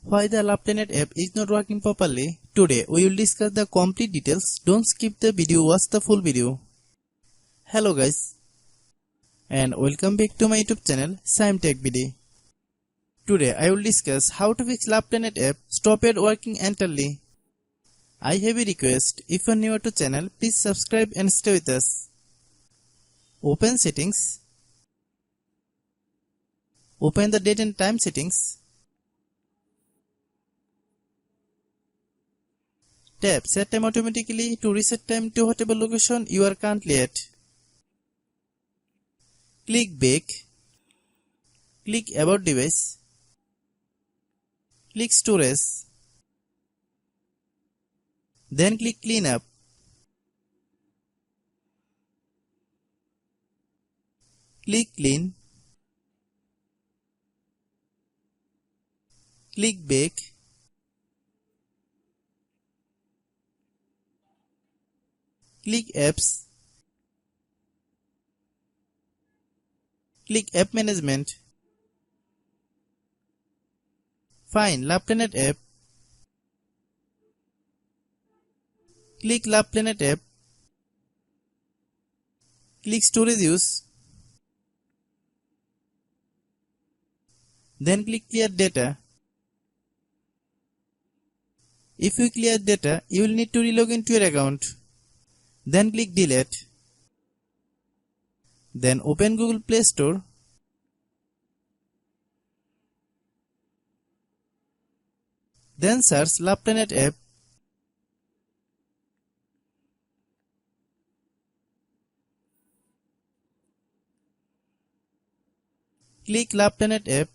Why the LovePlanet app is not working properly? Today we will discuss the complete details. Don't skip the video, watch the full video. Hello guys and welcome back to my YouTube channel Shaem Tech Video. Today I will discuss how to fix LovePlanet app stopped working entirely. I have a request, if you are new to channel, please subscribe and stay with us. Open settings. Open the date and time settings. Tap set time automatically to reset time to whatever location you are currently at. Click back. Click about device. Click storage. Then click clean up. Click clean. Click back. Click apps. Click app management. Find LovePlanet app. Click LovePlanet app. Click storage use. Then click clear data. If you clear data, you will need to relog into your account. Then click delete. Then open Google Play Store. Then search LovePlanet app. Click LovePlanet app.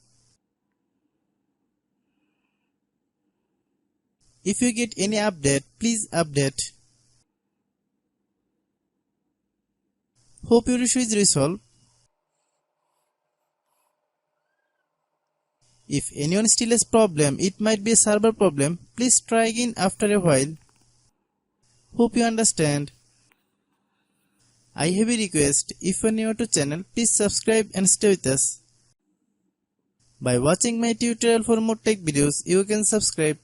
If you get any update, please update. Hope your issue is resolved. If anyone still has problem, it might be a server problem. Please try again after a while. Hope you understand. I have a request. If you are new to channel, please subscribe and stay with us. By watching my tutorial for more tech videos, you can subscribe.